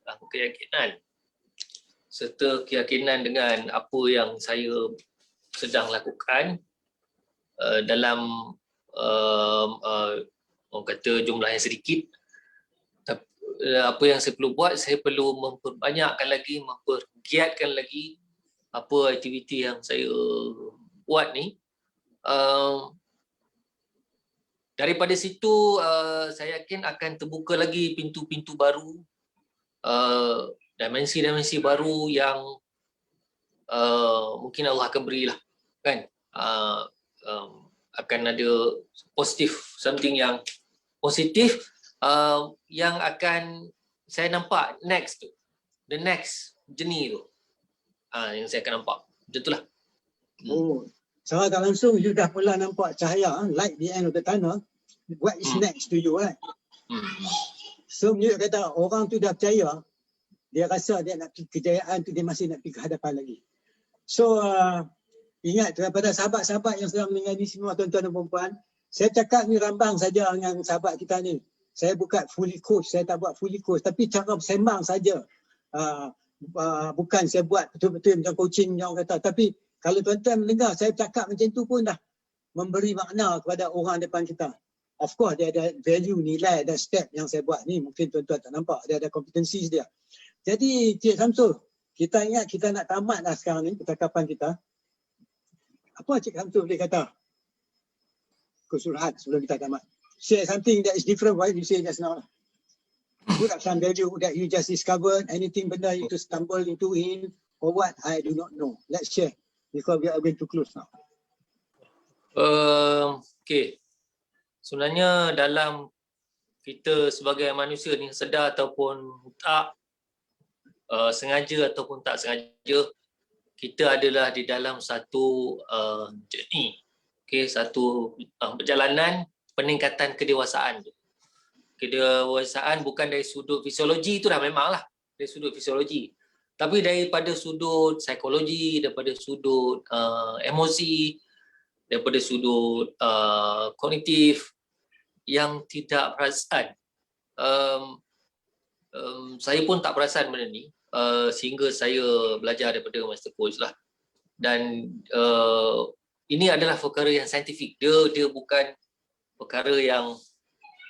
Speaker 2: keyakinan dengan apa yang saya sedang lakukan dalam orang kata jumlah yang sedikit. Apa yang saya perlu buat, saya perlu memperbanyakkan lagi, mempergiatkan lagi apa aktiviti yang saya buat ni. Daripada situ saya yakin akan terbuka lagi pintu-pintu baru, dimensi-dimensi baru yang mungkin Allah akan berilah, kan. Akan ada something yang positif yang akan saya nampak the next journey tu, yang saya akan nampak. Macam itulah.
Speaker 1: Oh, secara tak langsung you dah mula nampak cahaya, light the end of the tunnel. What is next to you, right? So you kata orang tu dah percaya, dia rasa dia nak pergi kejayaan tu, dia masih nak pergi ke hadapan lagi. So ingat kepada sahabat-sahabat yang sedang mendengar ni semua, tuan-tuan dan puan-puan, saya cakap ni rambang saja dengan sahabat kita ni. Saya bukan fully coach, saya tak buat fully coach, tapi cara bersembang saja. Bukan saya buat betul-betul macam coaching yang orang kata. Tapi kalau tuan-tuan mendengar saya cakap macam tu pun dah memberi makna kepada orang depan kita. Of course dia ada value, nilai, ada step yang saya buat ni. Mungkin tuan-tuan tak nampak, dia ada competencies dia. Jadi Cik Samsul, kita ingat kita nak tamat dah sekarang ni percakapan kita. Apa Cik Samsul boleh kata keseluruhan sebelum kita tamat? Share something that is different what you say just now. Put up some value that you just discovered, anything benda you to stumble into in or what, I do not know. Let's share because we are going to close now.
Speaker 2: Okay. Sebenarnya dalam kita sebagai manusia ni, sedar ataupun tak, sengaja ataupun tak sengaja, kita adalah di dalam satu journey, satu perjalanan peningkatan kedewasaan. Kedewasaan bukan dari sudut fisiologi, itu dah memanglah dari sudut fisiologi, tapi daripada sudut psikologi, daripada sudut emosi, daripada sudut kognitif yang tidak perasan. Saya pun tak perasan benda ni sehingga saya belajar daripada Master Coach lah. Dan ini adalah perkara yang saintifik. Dia bukan perkara yang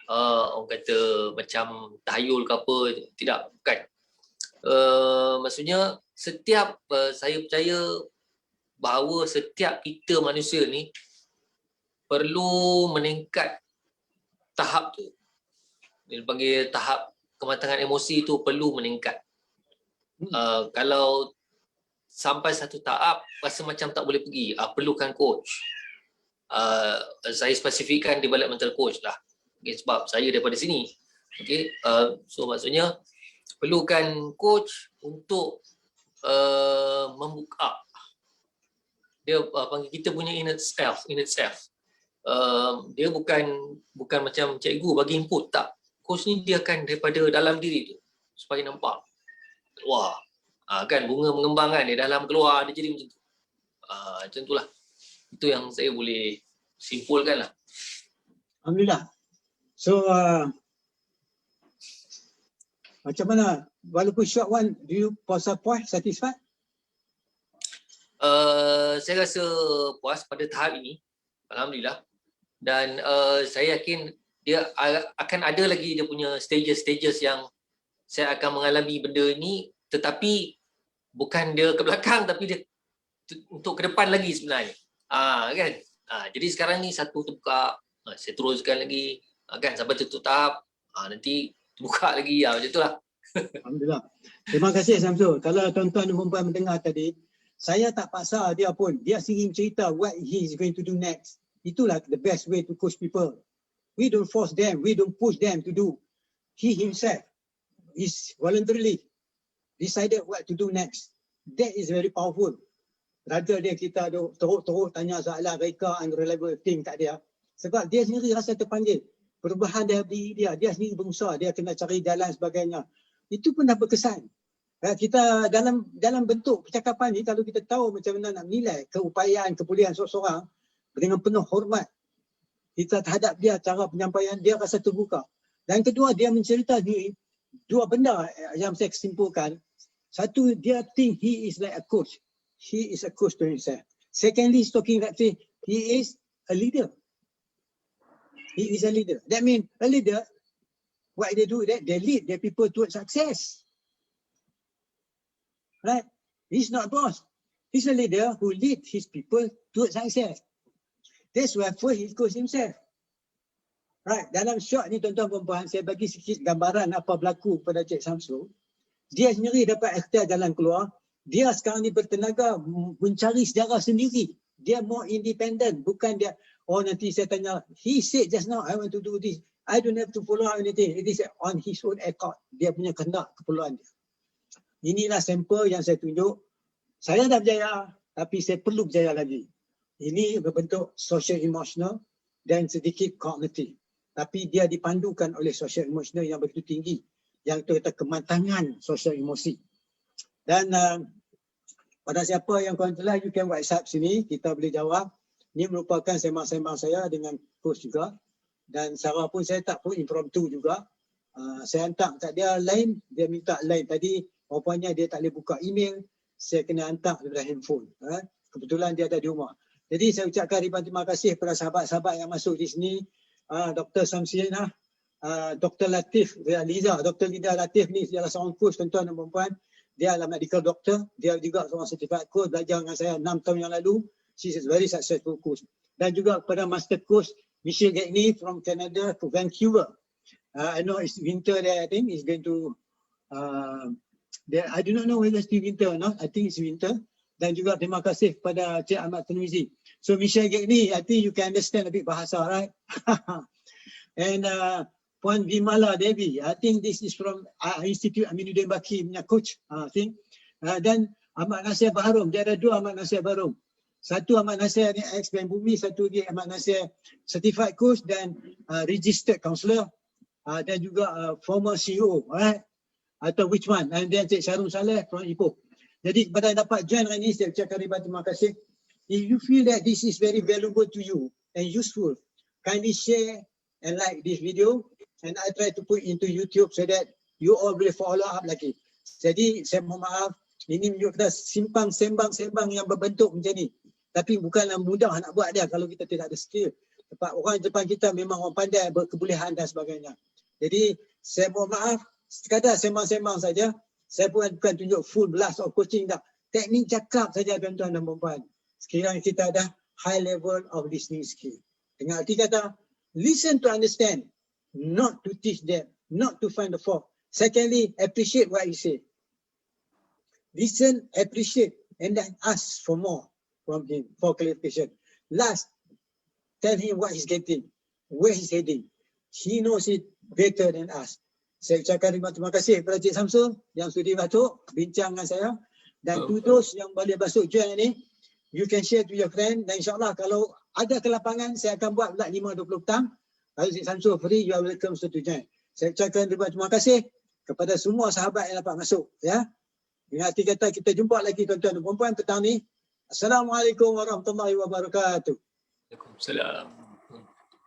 Speaker 2: orang kata macam tahayul ke apa. Tidak, bukan. Maksudnya setiap saya percaya bahawa setiap kita manusia ni perlu meningkat tahap tu. Dia panggil tahap kematangan emosi tu perlu meningkat. Kalau sampai satu tahap rasa macam tak boleh pergi, perlukan coach. saya spesifikkan di balik mental coach lah. Okay, sebab saya daripada sini. Okay, so maksudnya perlukan coach untuk membuka dia panggil kita punya inner self. Dia bukan macam cikgu bagi input, tak. Coach ni dia akan daripada dalam diri tu supaya nampak. Wah, kan bunga mengembang kan, dia dalam keluar dia jadi macam tu. Macam itulah. Itu yang saya boleh simpulkan lah.
Speaker 1: Alhamdulillah. So macam mana? Walaupun short one, do you puas satisfied?
Speaker 2: Saya rasa puas pada tahap ini, alhamdulillah. Dan saya yakin dia akan ada lagi dia punya stages yang saya akan mengalami benda ini, tetapi bukan dia ke belakang, tapi dia untuk ke depan lagi sebenarnya. Kan? Jadi sekarang ni satu terbuka, saya teruskan lagi, kan, sampai tutup tahap, nanti buka lagi, macam itulah.
Speaker 1: Alhamdulillah. Terima kasih Samsul. Kalau tuan-tuan dan puan mendengar tadi, saya tak paksa dia pun. Dia sendiri cerita what he is going to do next. Itulah the best way to coach people. We don't force them. We don't push them to do. He himself is voluntarily decided what to do next. That is very powerful. Rather dia kita teruk-teruk tanya soalan reka unreliable thing kat dia. Sebab dia sendiri rasa terpanggil. Perubahan dari diri dia. Dia sendiri berusaha. Dia kena cari jalan sebagainya. Itu pun dah berkesan. Kita dalam bentuk percakapan ni, kalau kita tahu macam mana nak menilai keupayaan, kepuliaan seseorang dengan penuh hormat kita terhadap dia, cara penyampaian dia rasa terbuka. Dan kedua, dia mencerita ni dua benda yang saya kesimpulkan. Satu, dia think he is like a coach. He is a coach to himself. Secondly, he's talking that he is a leader. He is a leader. That means a leader, what they do, that they lead their people towards success. Right? He's not a boss. He's a leader who leads his people towards success. That's why first he coach himself. Right? Dalam short ni tuan-tuan perempuan, saya bagi sikit gambaran apa berlaku pada Cik Samsul. Dia sendiri dapat ikhtiar jalan keluar. Dia sekarang ni bertenaga mencari sejarah sendiri. Dia more independent. Bukan dia, nanti saya tanya. He said just now, I want to do this. I don't have to follow anything. It is on his own accord. Dia punya kehendak, keperluan dia. Inilah sampel yang saya tunjuk. Saya dah berjaya, tapi saya perlu berjaya lagi. Ini berbentuk social emotional dan sedikit kognitif. Tapi dia dipandukan oleh social emotional yang begitu tinggi. Yang itu kata kematangan social emosi. Dan pada siapa yang kontelah, you can WhatsApp sini, kita boleh jawab. Ini merupakan sembang-sembang saya dengan coach juga. Dan Sarah pun saya tak pun impromptu juga. Saya hantar kat dia line, dia minta line tadi. Rupanya dia tak boleh buka email, saya kena hantar daripada handphone. Kebetulan dia ada di rumah. Jadi saya ucapkan ribuan terima kasih kepada sahabat-sahabat yang masuk di sini. Dr. Samsiana, Dr. Latif Liza. Dr. Liza Latif ni adalah seorang coach tuan-tuan dan perempuan. Dia adalah medical doctor. Dia juga seorang certified coach. Belajar dengan saya 6 tahun yang lalu. She is very successful coach. Dan juga kepada master coach Michelle Gagney from Canada to Vancouver. I know it's winter there. I think it's going to... I do not know whether it's still winter or not. I think it's winter. Dan juga terima kasih kepada Cik Ahmad Tanuizi. So Michelle Gagney, I think you can understand a bit bahasa, right? And Puan Vimala Devi, I think this is from Institute Aminuddin Baki punya coach, I think. Dan Ahmad Nasir Baharum, dia ada dua Ahmad Nasir Baharum. Satu Ahmad Nasir ni ex-Ben Bumi, satu dia Ahmad Nasir certified coach dan registered counselor. Dan juga former CEO, right? Atau which one? And then Cik Syarul Saleh from Ipoh. Jadi kepada dapat join hari ini, saya ucapkan ribuan terima kasih. If you feel that this is very valuable to you and useful, kindly share and like this video. And I try to put into YouTube so that you all will follow up lagi. Jadi saya mohon maaf, ini menunjukkan simpang sembang-sembang yang berbentuk macam ni. Tapi bukanlah mudah nak buat dia kalau kita tidak ada skill. Sebab orang depan kita memang orang pandai, berkebolehan dan sebagainya. Jadi saya mohon maaf, sekadar sembang-sembang saja. Saya bukan tunjuk full blast of coaching dah. Teknik cakap saja tuan-tuan dan puan-puan. Sekiranya kita ada high level of listening skill. Dengan arti kata, listen to understand, not to teach them, not to find the fault. Secondly, appreciate what you say. Listen, appreciate, and then ask for more from him, for clarification. Last, tell him what he's getting, where he's heading. He knows it better than us. Saya ucapkan terima kasih kepada Cik Samsul yang sudi masuk bincang dengan saya. Dan to those yang boleh masuk join ini, you can share to your friend. Dan insyaAllah kalau ada kelapangan, saya akan buat pula 5.20 petang. Kalau Cik Samsul free, you are welcome to join. Saya ucapkan terima kasih kepada semua sahabat yang dapat masuk. Ya. Dengan hati kata, kita jumpa lagi tuan-tuan dan puan-puan petang ni. Assalamualaikum warahmatullahi wabarakatuh.
Speaker 2: Waalaikumsalam.